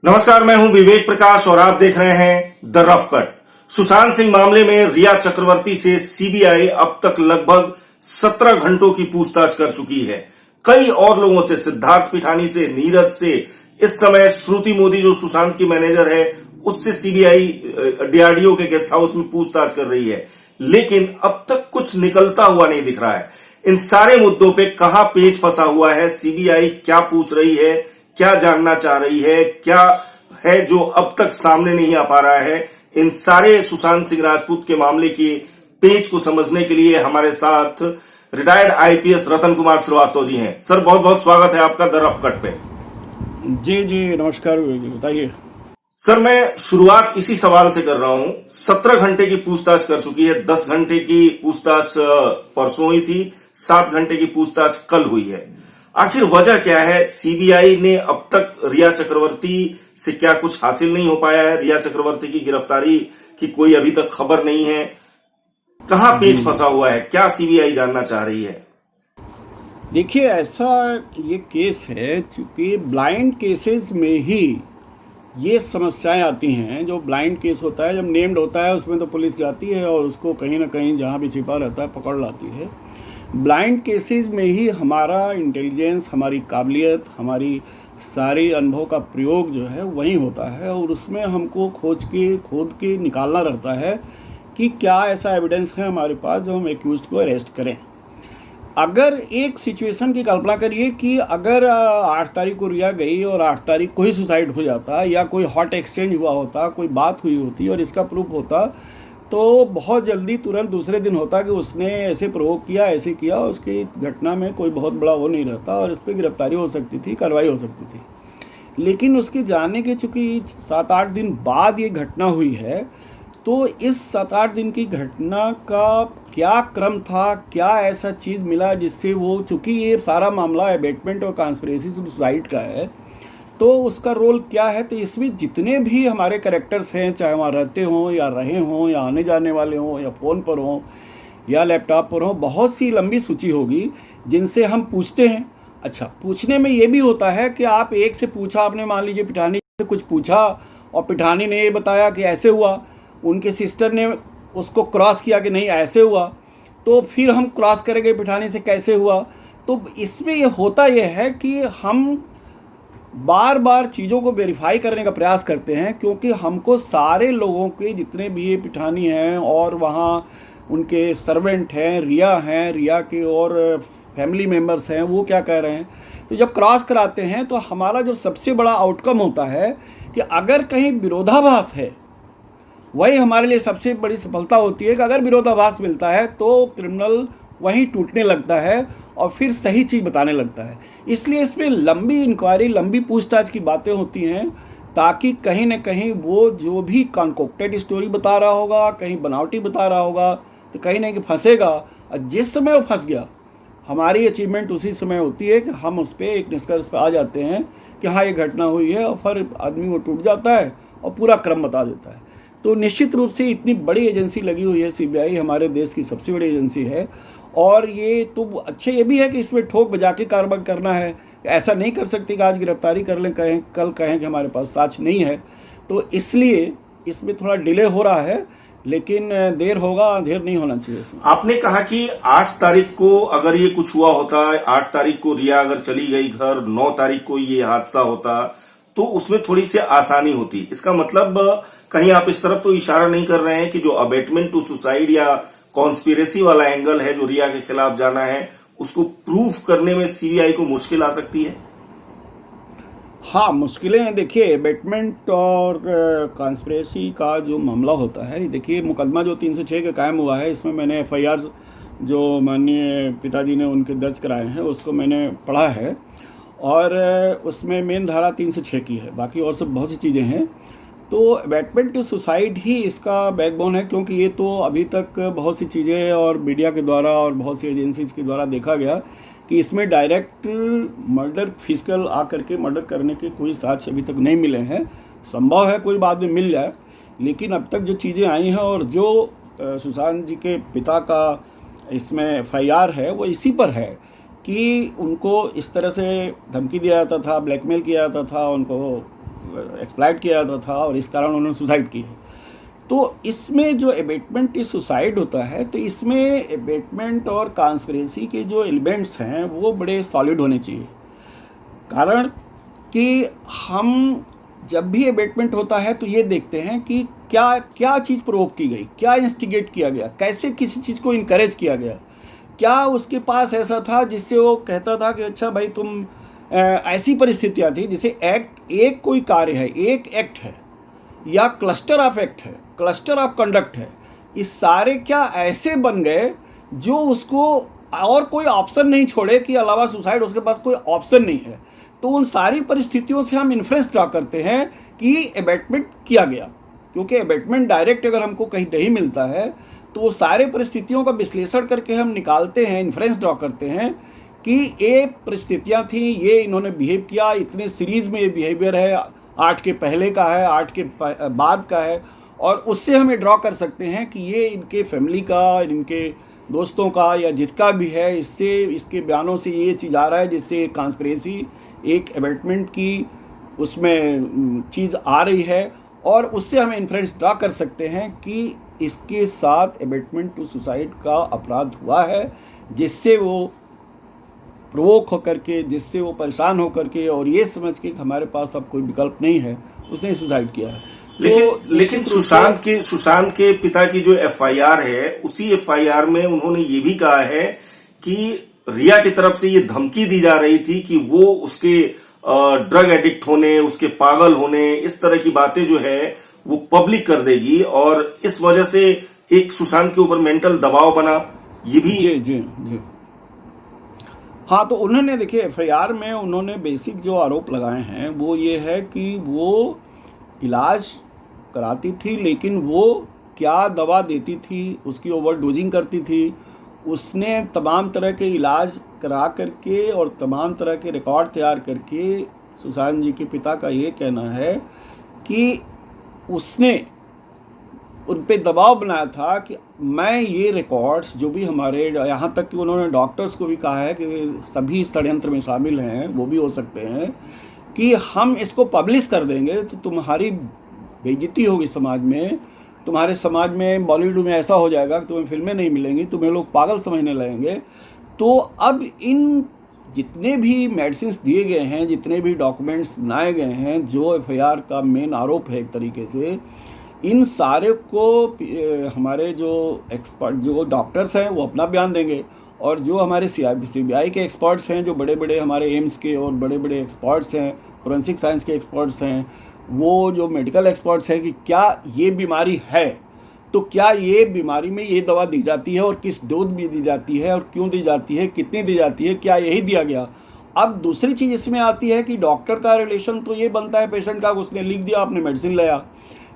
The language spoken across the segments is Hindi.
नमस्कार, मैं हूं विवेक प्रकाश और आप देख रहे हैं the rough cut. Sushant Singh मामले में रिया चक्रवर्ती से सीबीआई अब तक लगभग 17 घंटों की पूछताछ कर चुकी है। कई और लोगों से, सिद्धार्थ पिठानी से, नीरज से, इस समय श्रुति मोदी जो सुशांत की मैनेजर है उससे सीबीआई डीआरडीओ के गेस्ट हाउस में पूछताछ कर रही है, लेकिन अब तक कुछ निकलता हुआ नहीं दिख रहा है। इन सारे मुद्दों पे कहां पेच फंसा हुआ है, सीबीआई क्या पूछ रही है, क्या जानना चाह रही है, क्या है जो अब तक सामने नहीं आ पा रहा है, इन सारे सुशांत सिंह राजपूत के मामले के पेच को समझने के लिए हमारे साथ रिटायर्ड आईपीएस रतन कुमार श्रीवास्तव जी हैं। सर, बहुत बहुत स्वागत है आपका द रफ कट पे। जी जी नमस्कार, बताइए। सर, मैं शुरुआत इसी सवाल से कर रहा हूं। 17 घंटे की पूछताछ कर चुकी है, 10 घंटे की पूछताछ परसों हुई थी, 7 घंटे की पूछताछ कल हुई है। आखिर वजह क्या है? सीबीआई ने अब तक रिया चक्रवर्ती से क्या कुछ हासिल नहीं हो पाया है? रिया चक्रवर्ती की गिरफ्तारी की कोई अभी तक खबर नहीं है। कहां पेच फंसा हुआ है? क्या सीबीआई जानना चाह रही है? देखिए, ऐसा ये केस है, चूंकि ब्लाइंड केसेस में ही ये समस्याएं आती हैं। जो ब्लाइंड केस होता है, जब नेम्ड होता है, उसमें तो पुलिस जाती है और उसको कहीं ना कहीं जहां भी छिपा रहता है पकड़ लाती है। ब्लाइंड केसेस में ही हमारा इंटेलिजेंस, हमारी काबिलियत, हमारी सारी अनुभव का प्रयोग जो है वही होता है, और उसमें हमको खोद के निकालना रहता है कि क्या ऐसा एविडेंस है हमारे पास जो हम एक्यूज्ड को अरेस्ट करें। अगर एक सिचुएशन की कल्पना करिए कि अगर 8 तारीख को रिया गई और 8 तारीख को ही सुसाइड हो जाता, या कोई हॉट एक्सचेंज हुआ होता, कोई बात हुई होती और इसका प्रूफ होता, तो बहुत जल्दी तुरंत दूसरे दिन होता कि उसने ऐसे प्रोवोक किया, ऐसे किया, उसकी घटना में कोई बहुत बड़ा वो नहीं रहता और इस पर गिरफ्तारी हो सकती थी, कार्रवाई हो सकती थी। लेकिन उसके जाने के चूँकि 7-8 दिन बाद ये घटना हुई है, तो इस 7-8 दिन की घटना का क्या क्रम था, क्या ऐसा चीज़ मिला जिससे वो, चूँकि ये सारा मामला एबेटमेंट और कॉन्स्पिरेसी सुसाइड का है, तो उसका रोल क्या है। तो इसमें जितने भी हमारे कैरेक्टर्स हैं, चाहे वहाँ रहते हों या रहे हों या आने जाने वाले हों या फ़ोन पर हों या लैपटॉप पर हों, बहुत सी लंबी सूची होगी जिनसे हम पूछते हैं। अच्छा, पूछने में ये भी होता है कि आप एक से पूछा, आपने मान लीजिए पिठानी से कुछ पूछा और पिठानी ने ये बताया कि ऐसे हुआ, उनके सिस्टर ने उसको क्रॉस किया कि नहीं ऐसे हुआ, तो फिर हम क्रॉस करेंगे पिठानी से कैसे हुआ। तो इसमें ये होता ये है कि हम बार बार चीज़ों को वेरीफाई करने का प्रयास करते हैं, क्योंकि हमको सारे लोगों के, जितने भी ये पिठानी हैं और वहाँ उनके सर्वेंट हैं, रिया के और फैमिली मेम्बर्स हैं, वो क्या कह रहे हैं। तो जब क्रॉस कराते हैं तो हमारा जो सबसे बड़ा आउटकम होता है कि अगर कहीं विरोधाभास है, वही हमारे लिए सबसे बड़ी सफलता होती है कि अगर विरोधाभास मिलता है तो क्रिमिनल वहीं टूटने लगता है और फिर सही चीज़ बताने लगता है। इसलिए इसमें लंबी इंक्वायरी, लंबी पूछताछ की बातें होती हैं, ताकि कहीं ना कहीं वो जो भी कॉन्कोक्टेड स्टोरी बता रहा होगा, कहीं बनावटी बता रहा होगा, तो कहीं ना कहीं फंसेगा। और जिस समय वो फंस गया, हमारी अचीवमेंट उसी समय होती है कि हम उस पर एक निष्कर्ष पर आ जाते हैं कि हाँ ये घटना हुई है, और फिर आदमी वो टूट जाता है और पूरा क्रम बता देता है। तो निश्चित रूप से इतनी बड़ी एजेंसी लगी हुई है सीबीआई, हमारे देश की सबसे बड़ी एजेंसी है, और ये तो अच्छा ये भी है कि इसमें ठोक बजा के कार्रवाई करना है। ऐसा नहीं कर सकते कि आज गिरफ्तारी कर लें, कहें कल कहें कि हमारे पास साक्ष्य नहीं है। तो इसलिए इसमें थोड़ा डिले हो रहा है, लेकिन देर होगा, देर नहीं होना चाहिए इसमें। आपने कहा कि 8 तारीख को अगर ये कुछ हुआ होता, 8 तारीख को रिया अगर चली गई घर, 9 तारीख को ये हादसा होता, तो उसमें थोड़ी सी आसानी होती। इसका मतलब कहीं आप इस तरफ तो इशारा नहीं कर रहे हैं कि जो अबेटमेंट टू सुसाइड या कॉन्स्पिरेसी वाला एंगल है जो रिया के खिलाफ जाना है, उसको प्रूफ करने में सीबीआई को मुश्किल आ सकती है? हाँ, मुश्किलें हैं। देखिए, एबेटमेंट और कॉन्स्पिरेसी का जो मामला होता है, देखिए मुकदमा जो 306 का कायम हुआ है, इसमें मैंने एफआईआर जो माननीय पिताजी ने उनके दर्ज कराए हैं उसको मैंने पढ़ा है, और उसमें मेन धारा 306 की है, बाकी और सब बहुत सी चीज़ें हैं। तो अबैटमेंट टू सुसाइड ही इसका बैकबोन है, क्योंकि ये तो अभी तक बहुत सी चीज़ें और मीडिया के द्वारा और बहुत सी एजेंसीज के द्वारा देखा गया कि इसमें डायरेक्ट मर्डर, फिजिकल आकर के मर्डर करने के कोई साक्ष्य अभी तक नहीं मिले हैं। संभव है कोई बाद में मिल जाए, लेकिन अब तक जो चीज़ें आई हैं और जो सुशांत जी के पिता का इसमें एफआईआर है वो इसी पर है कि उनको इस तरह से धमकी दिया जाता था, ब्लैकमेल किया जाता था, उनको एक्सप्लॉइट किया जाता था और इस कारण उन्होंने सुसाइड की। तो इसमें जो एबेटमेंट इस सुसाइड होता है, तो इसमें एबेटमेंट और कॉन्स्पिरेसी के जो एलिमेंट्स हैं वो बड़े सॉलिड होने चाहिए। कारण कि हम जब भी एबेटमेंट होता है तो ये देखते हैं कि क्या क्या चीज़ प्रोवोक की गई, क्या इंस्टिगेट किया गया, कैसे किसी चीज़ को इनकरेज किया गया, क्या उसके पास ऐसा था जिससे वो कहता था कि अच्छा भाई तुम ऐसी परिस्थितियाँ थी जैसे एक्ट, एक कोई कार्य है, एक एक्ट है या क्लस्टर ऑफ एक्ट है, क्लस्टर ऑफ कंडक्ट है, इस सारे क्या ऐसे बन गए जो उसको और कोई ऑप्शन नहीं छोड़े कि अलावा सुसाइड उसके पास कोई ऑप्शन नहीं है। तो उन सारी परिस्थितियों से हम इन्फ्रेंस ड्रा करते हैं कि एबेटमेंट किया गया, क्योंकि एबेटमेंट डायरेक्ट अगर हमको कहीं नहीं मिलता है तो वो सारे परिस्थितियों का विश्लेषण करके हम निकालते हैं, इन्फ्रेंस ड्रा करते हैं कि ये परिस्थितियाँ थी, ये इन्होंने बिहेव किया, इतने सीरीज़ में ये बिहेवियर है, 8 के पहले का है, 8 के बाद का है, और उससे हम ये ड्रॉ कर सकते हैं कि ये इनके फैमिली का, इनके दोस्तों का या जिसका भी है, इससे इसके बयानों से ये चीज़ आ रहा है जिससे कॉन्स्पिरेसी एक एबेटमेंट की उसमें चीज़ आ रही है, और उससे हम इन्फ्रेंस ड्रा कर सकते हैं कि इसके साथ एबेटमेंट टू सुसाइड का अपराध हुआ है, जिससे वो प्रोवोक होकर के, जिससे वो परेशान होकर के और ये समझ के कि हमारे पास अब कोई विकल्प नहीं है, उसने सुसाइड किया है। लेकिन सुशांत के पिता की जो एफआईआर है, उसी एफआईआर में उन्होंने ये भी कहा है कि रिया की तरफ से ये धमकी दी जा रही थी कि वो उसके ड्रग एडिक्ट होने, उसके पागल होने, इस तरह की बातें जो है वो पब्लिक कर देगी, और इस वजह से एक सुशांत के ऊपर मेंटल दबाव बना, ये भी। जी जी जी हाँ, तो उन्होंने देखिए एफआईआर में उन्होंने बेसिक जो आरोप लगाए हैं वो ये है कि वो इलाज कराती थी, लेकिन वो क्या दवा देती थी, उसकी ओवरडोजिंग करती थी, उसने तमाम तरह के इलाज करा करके और तमाम तरह के रिकॉर्ड तैयार करके, सुशांत जी के पिता का ये कहना है कि उसने उन पे दबाव बनाया था कि मैं ये रिकॉर्ड्स जो भी हमारे, यहाँ तक कि उन्होंने डॉक्टर्स को भी कहा है कि सभी षड्यंत्र में शामिल हैं, वो भी हो सकते हैं, कि हम इसको पब्लिश कर देंगे तो तुम्हारी बेइज्जती होगी समाज में, तुम्हारे समाज में, बॉलीवुड में ऐसा हो जाएगा कि तुम्हें फिल्में नहीं मिलेंगी, तुम्हें लोग पागल समझने लगेंगे। तो अब इन जितने भी मेडिसिन दिए गए हैं, जितने भी डॉक्यूमेंट्स बनाए गए हैं, जो एफआईआर का मेन आरोप है एक तरीके से, इन सारे को हमारे जो एक्सपर्ट, जो डॉक्टर्स हैं वो अपना बयान देंगे, और जो हमारे सीबीआई के एक्सपर्ट्स हैं, जो बड़े बड़े हमारे एम्स के और बड़े बड़े एक्सपर्ट्स हैं, फोरेंसिक साइंस के एक्सपर्ट्स हैं, वो जो मेडिकल एक्सपर्ट्स हैं कि क्या ये बीमारी है, तो क्या ये बीमारी में ये दवा दी जाती है और किस डोज में दी जाती है और क्यों दी जाती है, कितनी दी जाती है, क्या यही दिया गया। अब दूसरी चीज़ इसमें आती है कि डॉक्टर का रिलेशन तो ये बनता है पेशेंट का, उसने लिख दिया, आपने मेडिसिन लिया,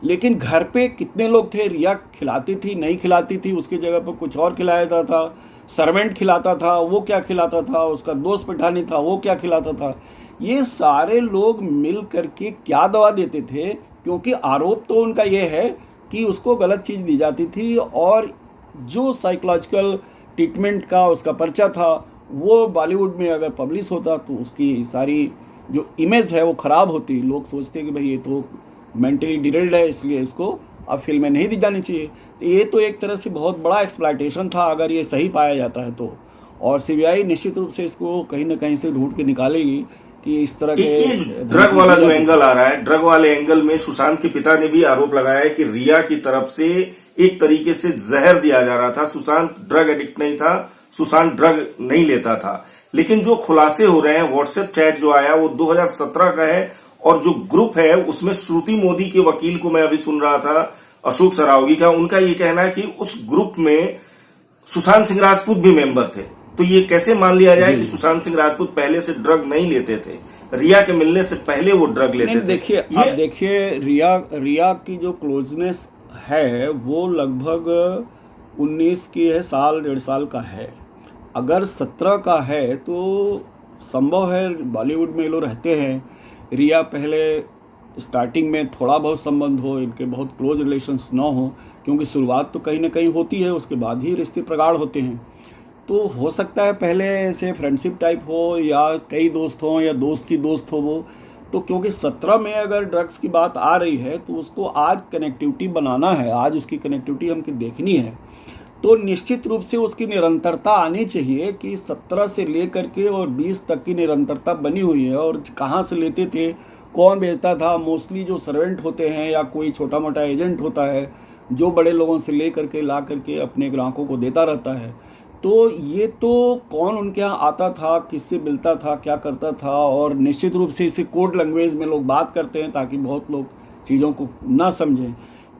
लेकिन घर पे कितने लोग थे, रिया खिलाती थी, नहीं खिलाती थी, उसकी जगह पर कुछ और खिलाया जाता था, सर्वेंट खिलाता था, वो क्या खिलाता था, उसका दोस्त पठानी था, वो क्या खिलाता था, ये सारे लोग मिल करके क्या दवा देते थे, क्योंकि आरोप तो उनका ये है कि उसको गलत चीज़ दी जाती थी, और जो साइकोलॉजिकल ट्रीटमेंट का उसका पर्चा था वो बॉलीवुड में अगर पब्लिश होता तो उसकी सारी जो इमेज है वो ख़राब होती, लोग सोचते कि भाई ये तो मेंटली डिरेल्ड है, इसलिए इसको अब फिल्में नहीं दी जानी चाहिए। तो ये तो एक तरह से बहुत बड़ा एक्सप्लॉयटेशन था अगर ये सही पाया जाता है तो, और सीबीआई निश्चित रूप से इसको कहीं ना कहीं से ढूंढ के निकालेगी कि इस तरह के ड्रग वाला जो एंगल आ रहा है, ड्रग वाले एंगल में सुशांत के पिता ने भी आरोप लगाया है कि रिया की तरफ से एक तरीके से जहर दिया जा रहा था। सुशांत ड्रग एडिक्ट नहीं था, सुशांत ड्रग नहीं लेता था, लेकिन जो खुलासे हो रहे हैं, व्हाट्सएप चैट जो आया वो 2017 का है, और जो ग्रुप है उसमें श्रुति मोदी के वकील को मैं अभी सुन रहा था, अशोक सरावगी का, उनका ये कहना है कि उस ग्रुप में सुशांत सिंह राजपूत भी मेंबर थे। तो ये कैसे मान लिया जाए कि सुशांत सिंह राजपूत पहले से ड्रग नहीं लेते थे, रिया के मिलने से पहले वो ड्रग लेते थे? देखिए, आप देखिए रिया की जो क्लोजनेस है वो लगभग 19 की है, साल 1.5 साल का है। अगर 17 का है तो संभव है, बॉलीवुड में ये लोग रहते हैं, रिया पहले स्टार्टिंग में थोड़ा बहुत संबंध हो, इनके बहुत क्लोज रिलेशंस ना हो, क्योंकि शुरुआत तो कहीं ना कहीं होती है, उसके बाद ही रिश्ते प्रगाढ़ होते हैं। तो हो सकता है पहले ऐसे फ्रेंडशिप टाइप हो, या कई दोस्त हों, या दोस्त की दोस्त हो वो, तो क्योंकि 17 में अगर ड्रग्स की बात आ रही है तो उसको आज कनेक्टिविटी बनाना है, आज उसकी कनेक्टिविटी हमको देखनी है, तो निश्चित रूप से उसकी निरंतरता आनी चाहिए कि 17 से लेकर के और 20 तक की निरंतरता बनी हुई है। और कहाँ से लेते थे, कौन बेचता था, मोस्टली जो सर्वेंट होते हैं या कोई छोटा मोटा एजेंट होता है जो बड़े लोगों से ले करके ला करके अपने ग्राहकों को देता रहता है। तो ये तो कौन उनके यहाँ आता था, किससे मिलता था, क्या करता था, और निश्चित रूप से इसे कोड लैंग्वेज में लोग बात करते हैं ताकि बहुत लोग चीज़ों को ना समझें।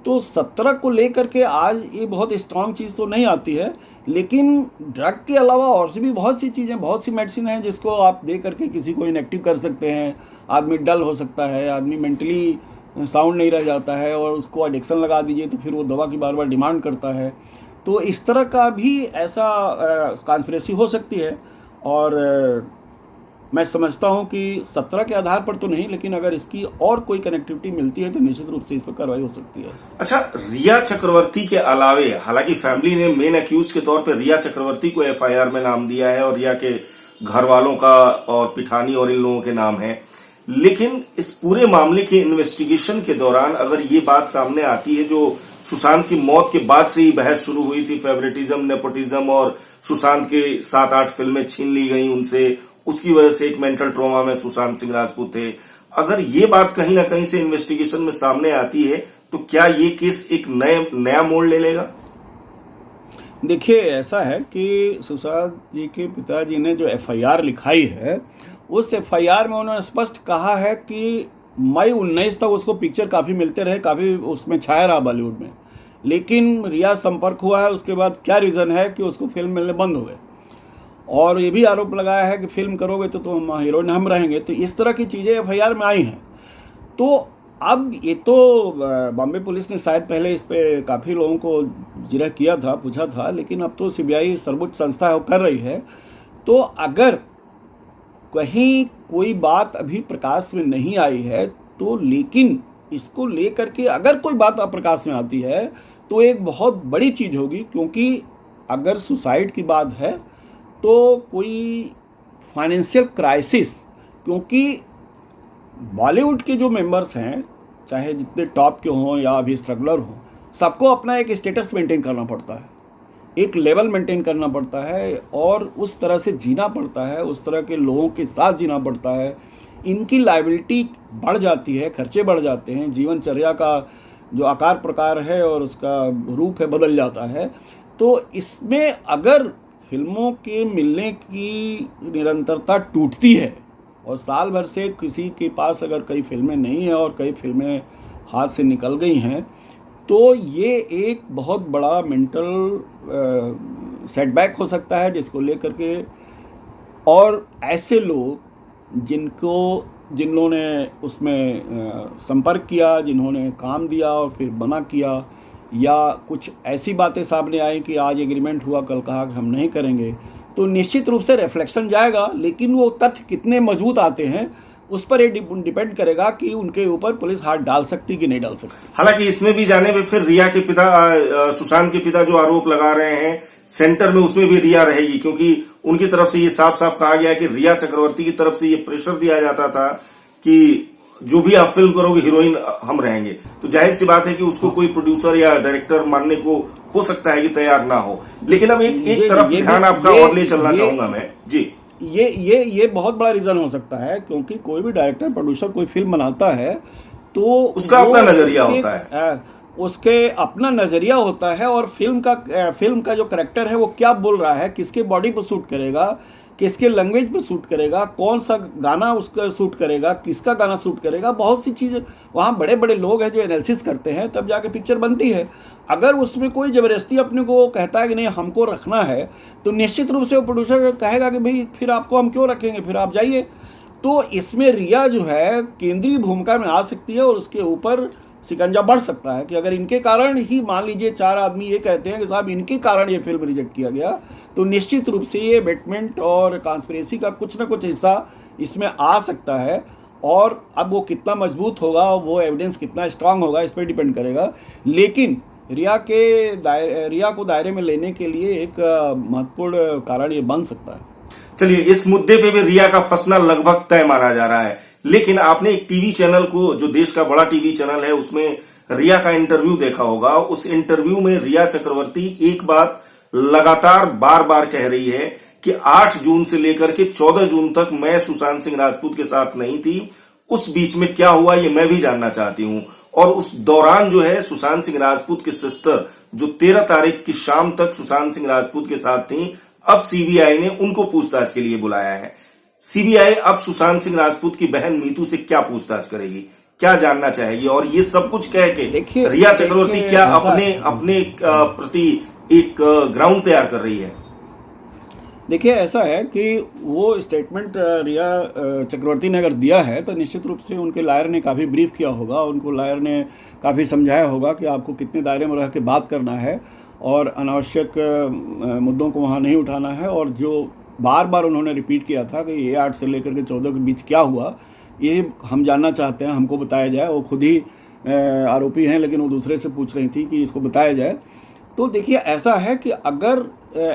तो 17 को लेकर के आज ये बहुत स्ट्रांग चीज़ तो नहीं आती है, लेकिन ड्रग के अलावा और से भी बहुत सी चीज़ें, बहुत सी मेडिसिन हैं जिसको आप दे करके किसी को इनएक्टिव कर सकते हैं। आदमी डल हो सकता है, आदमी मेंटली साउंड नहीं रह जाता है, और उसको एडिक्शन लगा दीजिए तो फिर वो दवा की बार बार डिमांड करता है। तो इस तरह का भी ऐसा कॉन्स्पिरेसी हो सकती है। और मैं समझता हूं कि 17 के आधार पर तो नहीं, लेकिन अगर इसकी और कोई कनेक्टिविटी मिलती है तो निश्चित रूप से इस पर कार्रवाई हो सकती है। अच्छा, रिया चक्रवर्ती के अलावे, हालांकि फैमिली ने मेन अक्यूज के तौर पर रिया चक्रवर्ती को एफआईआर में नाम दिया है और रिया के घर वालों का और पिठानी और इन लोगों के नाम है, लेकिन इस पूरे मामले के इन्वेस्टिगेशन के दौरान अगर ये बात सामने आती है, जो सुशांत की मौत के बाद से ही बहस शुरू हुई थी, फेवरेटिज्म, नेपोटिज्म और सुशांत के 7-8 फिल्में छीन ली गई उनसे, उसकी वजह से एक मेंटल ट्रॉमा में सुशांत सिंह राजपूत थे। अगर ये बात कहीं ना कहीं से इन्वेस्टिगेशन में सामने आती है तो क्या ये केस एक नया मोड़ ले लेगा? देखिए, ऐसा है कि सुशांत जी के पिताजी ने जो एफआईआर लिखाई है, उस एफआईआर में उन्होंने स्पष्ट कहा है कि मई 19 तक उसको पिक्चर काफ़ी मिलते रहे, काफ़ी उसमें छाया रहा बॉलीवुड में, लेकिन रिया संपर्क हुआ है उसके बाद क्या रीज़न है कि उसको फिल्म मिलने बंद हो गए। और ये भी आरोप लगाया है कि फिल्म करोगे तो तुम हीरोइन हम रहेंगे। तो इस तरह की चीज़ें एफआईआर में आई हैं। तो अब ये तो बॉम्बे पुलिस ने शायद पहले इस पे काफ़ी लोगों को जिरह किया था, पूछा था, लेकिन अब तो सीबीआई सर्वोच्च संस्था है वो कर रही है। तो अगर कहीं कोई बात अभी प्रकाश में नहीं आई है तो, लेकिन इसको लेकर के अगर कोई बात प्रकाश में आती है तो एक बहुत बड़ी चीज़ होगी, क्योंकि अगर सुसाइड की बात है तो कोई फाइनेंशियल क्राइसिस, क्योंकि बॉलीवुड के जो मेंबर्स हैं, चाहे जितने टॉप के हों या अभी स्ट्रगलर हों, सबको अपना एक स्टेटस मेंटेन करना पड़ता है, एक लेवल मेंटेन करना पड़ता है और उस तरह से जीना पड़ता है, उस तरह के लोगों के साथ जीना पड़ता है। इनकी लायबिलिटी बढ़ जाती है, खर्चे बढ़ जाते हैं, जीवनचर्या का जो आकार प्रकार है और उसका रूप है बदल जाता है। तो इसमें अगर फिल्मों के मिलने की निरंतरता टूटती है और साल भर से किसी के पास अगर कई फिल्में नहीं हैं और कई फिल्में हाथ से निकल गई हैं, तो ये एक बहुत बड़ा मेंटल सेटबैक हो सकता है, जिसको लेकर के और ऐसे लोग जिन्होंने उसमें संपर्क किया, जिन्होंने काम दिया और फिर बना किया, या कुछ ऐसी बातें सामने आई कि आज एग्रीमेंट हुआ, कल कहा कि हम नहीं करेंगे, तो निश्चित रूप से रिफ्लेक्शन जाएगा। लेकिन वो तथ्य कितने मजबूत आते हैं उस पर ये डिपेंड करेगा कि उनके ऊपर पुलिस हाथ डाल सकती कि नहीं डाल सकती। हालांकि इसमें भी जाने में फिर रिया के पिता, सुशांत के पिता जो आरोप लगा रहे हैं सेंटर में, उसमें भी रिया रहेगी, क्योंकि उनकी तरफ से ये साफ साफ कहा गया कि रिया चक्रवर्ती की तरफ से ये प्रेशर दिया जाता था कि जो भी आप फिल्म करोगे हीरोइन हम रहेंगे। तो जाहिर सी बात है कि उसको कोई प्रोड्यूसर या डायरेक्टर मानने को हो सकता है कि तैयार ना हो। लेकिन अब एक तरफ ध्यान आपका और ले चलना चाहूंगा मैं जी, ये बहुत बड़ा रीजन हो सकता है, क्योंकि कोई भी डायरेक्टर प्रोड्यूसर कोई फिल्म बनाता है तो उसका अपना नजरिया होता है, उसके अपना नजरिया होता है, और फिल्म का जो कैरेक्टर है वो क्या बोल रहा है, किसके बॉडी पर सूट करेगा, किसके लैंग्वेज पे सूट करेगा, कौन सा गाना उसका सूट करेगा, किसका गाना सूट करेगा, बहुत सी चीज़ें वहाँ बड़े बड़े लोग हैं जो एनालिसिस करते हैं, तब जाके पिक्चर बनती है। अगर उसमें कोई ज़बरदस्ती अपने को कहता है कि नहीं हमको रखना है, तो निश्चित रूप से वो प्रोड्यूसर कहेगा कि भाई फिर आपको हम क्यों रखेंगे, फिर आप जाइए। तो इसमें रिया जो है केंद्रीय भूमिका में आ सकती है और उसके ऊपर शिकंजा बढ़ सकता है कि अगर इनके कारण ही, मान लीजिए 4 आदमी ये कहते हैं कि साहब इनके कारण ये फिल्म रिजेक्ट किया गया, तो निश्चित रूप से ये बेटमेंट और कॉन्स्पिरेसी का कुछ ना कुछ हिस्सा इसमें आ सकता है। और अब वो कितना मजबूत होगा, वो एविडेंस कितना स्ट्रांग होगा, इस पर डिपेंड करेगा। लेकिन रिया को दायरे में लेने के लिए एक महत्वपूर्ण कारण ये बन सकता है। चलिए, इस मुद्दे पे भी रिया का फंसना लगभग तय माना जा रहा है। लेकिन आपने एक टीवी चैनल को, जो देश का बड़ा टीवी चैनल है, उसमें रिया का इंटरव्यू देखा होगा। उस इंटरव्यू में रिया चक्रवर्ती एक बात लगातार बार बार कह रही है कि 8 जून से लेकर के 14 जून तक मैं सुशांत सिंह राजपूत के साथ नहीं थी। उस बीच में क्या हुआ ये मैं भी जानना चाहती हूं। और उस दौरान जो है सुशांत सिंह राजपूत की सिस्टर, जो 13 तारीख की शाम तक सुशांत सिंह राजपूत के साथ थी, अब सीबीआई ने उनको पूछताछ के लिए बुलाया है। सीबीआई अब सुशांत सिंह राजपूत की बहन मीतू से क्या पूछताछ करेगी, क्या जानना चाहेगी, और ये सब कुछ कह के रिया चक्रवर्ती क्या अपने प्रति एक ग्राउंड तैयार कर रही है? देखिए, ऐसा है कि वो स्टेटमेंट रिया चक्रवर्ती ने अगर दिया है तो निश्चित रूप से उनके लॉयर ने काफ़ी ब्रीफ किया होगा, उनको लॉयर ने काफ़ी समझाया होगा कि आपको कितने दायरे में रह के बात करना है और अनावश्यक मुद्दों को वहाँ नहीं उठाना है। और जो बार बार उन्होंने रिपीट किया था कि ये 8 से लेकर के 14 के बीच क्या हुआ, ये हम जानना चाहते हैं, हमको बताया जाए। वो खुद ही आरोपी हैं, लेकिन वो दूसरे से पूछ रही थी कि इसको बताया जाए। तो देखिए, ऐसा है कि अगर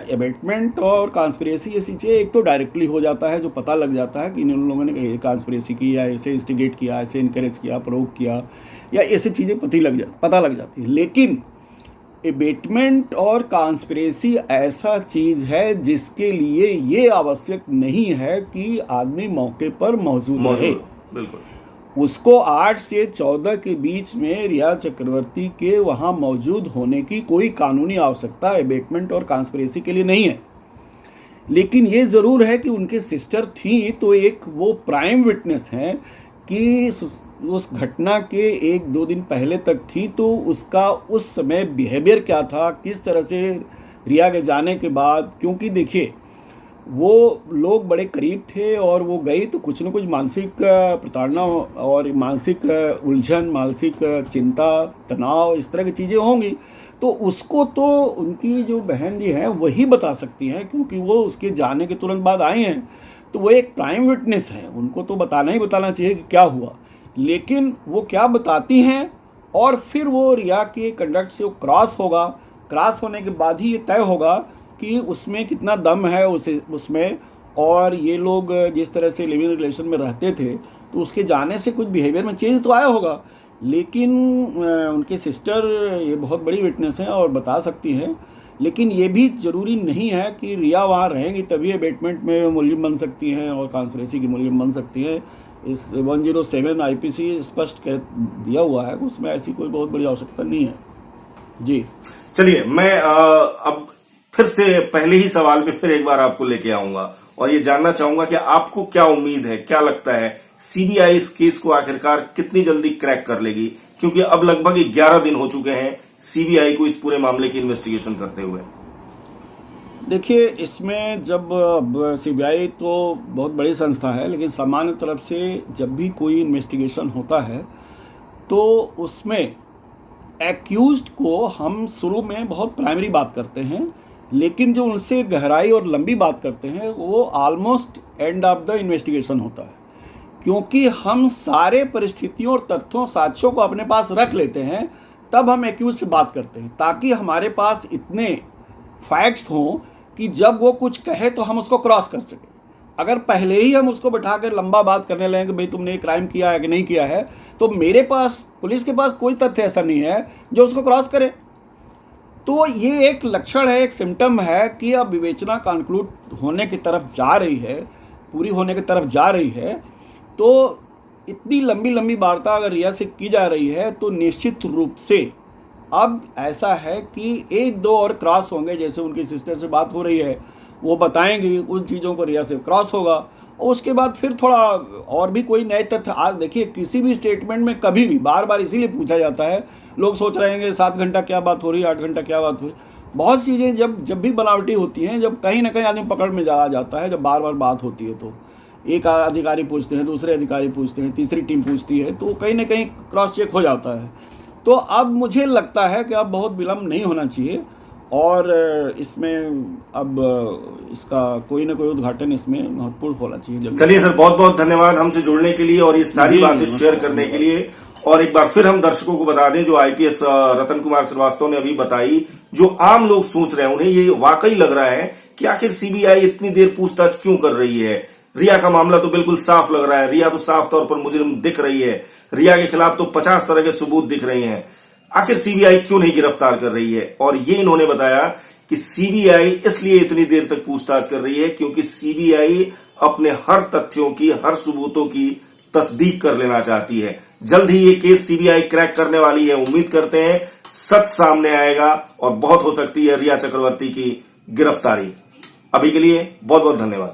एबेटमेंट और कॉन्स्पिरेसी ये चीज़ें एक तो डायरेक्टली हो जाता है, जो पता लग जाता है कि इन लोगों ने ये कॉन्स्पिरेसी की, या ऐसे इंस्टिगेट किया, ऐसे इनकरेज किया, प्रोवोक किया, या ऐसी चीज़ें पता लग जाती है। लेकिन एबेटमेंट और कॉन्स्पिरेसी ऐसा चीज़ है जिसके लिए ये आवश्यक नहीं है कि आदमी मौके पर मौजूद रहे। बिल्कुल। उसको 8 से 14 के बीच में रिया चक्रवर्ती के वहाँ मौजूद होने की कोई कानूनी आवश्यकता एबेटमेंट और कॉन्स्पिरेसी के लिए नहीं है। लेकिन ये ज़रूर है कि उनके सिस्टर थी, तो एक वो प्राइम विटनेस हैं कि उस घटना के 1-2 दिन पहले तक थी, तो उसका उस समय बिहेवियर क्या था, किस तरह से रिया के जाने के बाद, क्योंकि देखिए वो लोग बड़े करीब थे और वो गई तो कुछ न कुछ मानसिक प्रताड़ना और मानसिक उलझन, मानसिक चिंता, तनाव, इस तरह की चीज़ें होंगी। तो उसको तो उनकी जो बहन जी हैं वही बता सकती हैं, क्योंकि वो उसके जाने के तुरंत बाद आई हैं, तो वो एक प्राइम विटनेस है, उनको तो बताना चाहिए कि क्या हुआ। लेकिन वो क्या बताती हैं, और फिर वो रिया के कंडक्ट से वो क्रॉस होने के बाद ही ये तय होगा कि उसमें कितना दम है उसमें, और ये लोग जिस तरह से लिविंग रिलेशन में रहते थे तो उसके जाने से कुछ बिहेवियर में चेंज तो आया होगा। लेकिन उनके सिस्टर ये बहुत बड़ी विटनेस हैं और बता सकती हैं। लेकिन ये भी ज़रूरी नहीं है कि रिया वहाँ रहेंगी तभी एबेटमेंट में मुलजिम बन सकती हैं और कॉन्स्पिरेसी की मुलजिम बन सकती हैं। इस 107 आईपीसी स्पष्ट कह दिया हुआ है, उसमें ऐसी कोई बहुत बड़ी आवश्यकता नहीं है। जी चलिए, मैं अब फिर से पहले ही सवाल पे फिर एक बार आपको लेके आऊंगा और ये जानना चाहूंगा कि आपको क्या उम्मीद है, क्या लगता है सीबीआई इस केस को आखिरकार कितनी जल्दी क्रैक कर लेगी? क्योंकि अब लगभग 11 दिन हो चुके हैं सीबीआई को इस पूरे मामले की इन्वेस्टिगेशन करते हुए। देखिए, इसमें जब सीबीआई तो बहुत बड़ी संस्था है, लेकिन सामान्य तरफ से जब भी कोई इन्वेस्टिगेशन होता है तो उसमें एक्यूज्ड को हम शुरू में बहुत प्राइमरी बात करते हैं, लेकिन जो उनसे गहराई और लंबी बात करते हैं वो almost end of the investigation होता है। क्योंकि हम सारे परिस्थितियों और तथ्यों, साक्ष्यों को अपने पास रख लेते हैं, तब हम एक्यूज से बात करते हैं, ताकि हमारे पास इतने फैक्ट्स हों कि जब वो कुछ कहे तो हम उसको क्रॉस कर सकें। अगर पहले ही हम उसको बैठा कर लंबा बात करने लगें कि भाई तुमने ये क्राइम किया है कि नहीं किया है, तो मेरे पास, पुलिस के पास कोई तथ्य ऐसा नहीं है जो उसको क्रॉस करे। तो ये एक लक्षण है, एक सिम्टम है कि अब विवेचना कंक्लूड होने की तरफ जा रही है, पूरी होने की तरफ जा रही है। तो इतनी लंबी वार्ता अगर रिया से की जा रही है तो निश्चित रूप से अब ऐसा है कि 1-2 और क्रॉस होंगे। जैसे उनकी सिस्टर से बात हो रही है, वो बताएंगी, उन चीज़ों को रिया से क्रॉस होगा, और उसके बाद फिर थोड़ा और भी कोई नए तथ्य। आज देखिए, किसी भी स्टेटमेंट में कभी भी बार बार इसीलिए पूछा जाता है, लोग सोच रहे हैं 7 घंटा क्या बात हो रही है, 8 घंटा क्या बात हो रही है। बहुत चीज़ें जब भी बनावटी होती हैं, जब कहीं ना कहीं आदमी पकड़ में जाता है, जब बार बार बात होती है, तो एक अधिकारी पूछते हैं, दूसरे अधिकारी पूछते हैं, तीसरी टीम पूछती है, तो कहीं ना कहीं क्रॉस चेक हो जाता है। तो अब मुझे लगता है कि अब बहुत विलम्ब नहीं होना चाहिए, और इसमें अब इसका कोई ना कोई उद्घाटन इसमें महत्वपूर्ण होना चाहिए। चलिए सर, बहुत बहुत धन्यवाद हमसे जुड़ने के लिए और ये सारी बातें शेयर करने के लिए। और एक बार फिर हम दर्शकों को बता दें, जो आईपीएस रतन कुमार श्रीवास्तव ने अभी बताई, जो आम लोग सोच रहे हैं उन्हें ये वाकई लग रहा है कि आखिर सीबीआई इतनी देर पूछताछ क्यों कर रही है। रिया का मामला तो बिल्कुल साफ लग रहा है। रिया तो साफ तौर पर मुजरिम दिख रही है। रिया के खिलाफ तो 50 तरह के सबूत दिख रहे हैं। आखिर सीबीआई क्यों नहीं गिरफ्तार कर रही है? और ये इन्होंने बताया कि सीबीआई इसलिए इतनी देर तक पूछताछ कर रही है क्योंकि सीबीआई अपने हर तथ्यों की, हर सबूतों की तस्दीक कर लेना चाहती है। जल्द ही ये केस सीबीआई क्रैक करने वाली है। उम्मीद करते हैं सच सामने आएगा और बहुत हो सकती है रिया चक्रवर्ती की गिरफ्तारी। अभी के लिए बहुत बहुत धन्यवाद।